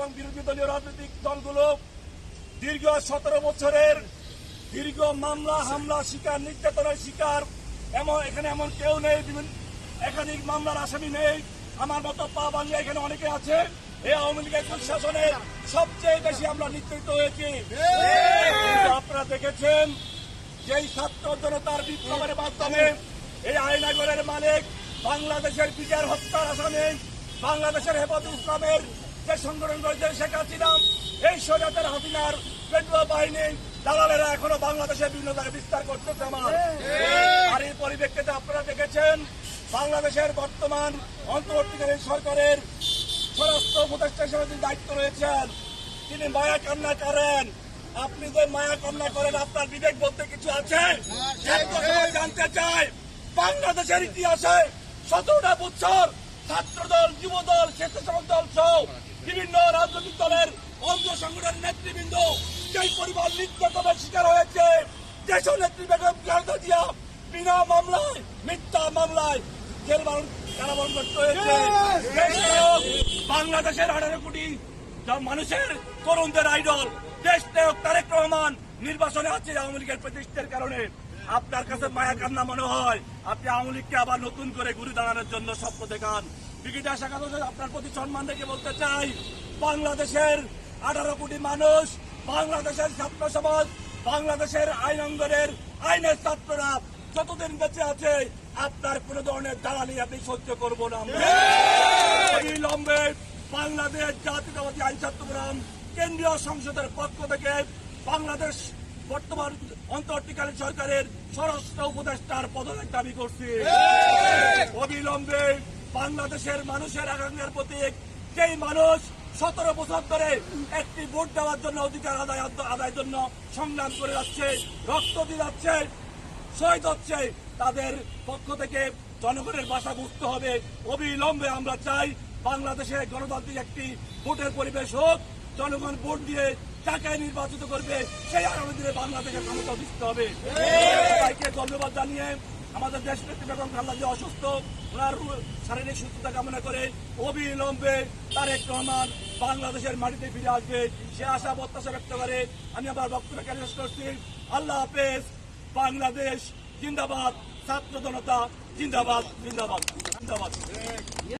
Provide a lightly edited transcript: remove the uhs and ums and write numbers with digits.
এবং বিরোধী দলীয় রাজনৈতিক দলগুলো দীর্ঘ 17 বছরের দীর্ঘ মামলা হামলা শিকার, নির্যাতনের শিকার, এখানে এমন কেউ নেই, একাধিক মামলার আসামি নেই। আমার মতো পা বাংলা এখানে অনেকে আছে। এই আওয়ামী লীগের শাসনে সবচেয়ে বেশি আমরা নির্যাতিত হয়েছি। আপনারা দেখেছেন যেই ছাত্র জনতার বিপ্লবের মাধ্যমে এই আয়নাগরের মালিক, বাংলাদেশের বিচার হত্যার আসামি, বাংলাদেশের হেফাজত ইসলামের যে সংগঠন রয়েছে শেখ হাসিনা, এই স্বৈরাচার হাসিনার পেটুয়া বাহিনী দালালেরা এখনো বাংলাদেশের বিভিন্ন জায়গায় বিস্তার করতেছে। আর এই পরিপ্রেক্ষিতে আপনারা দেখেছেন বাংলাদেশের বর্তমান অন্তর্বর্তীকালীন সরকারের স্বরাষ্ট্র উপদেষ্টা হিসেবে তিনি দায়িত্ব রয়েছেন, তিনি মায়া কান্না করেন। আপনি যে মায়া কান্না করেন, আপনার বিবেক বলতে কিছু আছে? জানতে চাই, বাংলাদেশের ইতিহাসে 17টা বছর ছাত্রদল, যুবদল, স্বেচ্ছাসেবক দল সহ বিভিন্ন রাজনৈতিক দলের অঙ্গ সংগঠনের নেতৃবৃন্দ যেই পরিবার নির্যাতনের শিকার হয়েছে, দেশের নেত্রী বেগম খালেদা জিয়া বিনা মামলায়, মিথ্যা মামলায় জেল কারাবরণ করতে হয়েছে। বাংলাদেশের 18 কোটি মানুষের তরুণদের আইডল দেশ নায়ক তারেক রহমান নির্বাচনে আছে আওয়ামী লীগের প্রতিষ্ঠার কারণে। আপনার কাছে মায়া কান্না মনে হয়, আপনি আওয়ামী লীগকে আবার নতুন করে ঘুরে দাঁড়ানোর জন্য স্বপ্ন দেখান। বিকিটা শাখা আপনার প্রতি সম্মান রেখে বলতে চাই, বাংলাদেশের 18 কোটি মানুষ, বাংলাদেশের ছাত্র সমাজ, বাংলাদেশের আইনঙ্গনের আইনের ছাত্ররা যতদিন বেঁচে আছে আপনার কোন ধরনের দালালি আপনি সহ্য করবো না। অবিলম্বে বাংলাদেশ জাতীয়তাবাদী আইন ছাত্র ফোরাম কেন্দ্রীয় সংসদের পক্ষ থেকে বাংলাদেশ বর্তমান অন্তর্বর্তীকালীন সরকারের স্বরাষ্ট্র উপদেষ্টার পদত্যাগ দাবি করছি। অবিলম্বে বাংলাদেশের মানুষের আকাঙ্ক্ষার প্রতীক, যেই মানুষ 17 বছর ধরে একটি ভোট দেওয়ার জন্য, অধিকার আদায়ের জন্য সংগ্রাম করে যাচ্ছে, রক্ত দিয়ে যাচ্ছে, শহীদ হচ্ছে, তাদের পক্ষ থেকে জনগণের ভাষা বুঝতে হবে। অবিলম্বে আমরা চাই বাংলাদেশে গণতান্ত্রিক একটি ভোটের পরিবেশ হোক, জনগণ ভোট দিয়ে যাকে নির্বাচিত করবে সেই আগামী দিনে বাংলাদেশের ক্ষমতা দিতে হবে। সবাইকে ধন্যবাদ জানিয়ে আমাদের দেশ নেত্রী বেগম খালেদা জিয়া অসুস্থ, ওনার শারীরিক সুস্থতা কামনা করে অবিলম্বে তারেক রহমান বাংলাদেশের মাটিতে ফিরে আসবে সে আশা প্রত্যাশা ব্যক্ত করে আমি আমার বক্তব্য শেষ করছি। আল্লাহ হাফেজ। বাংলাদেশ জিন্দাবাদ, ছাত্র জনতা জিন্দাবাদ, জিন্দাবাদ, জিন্দাবাদ।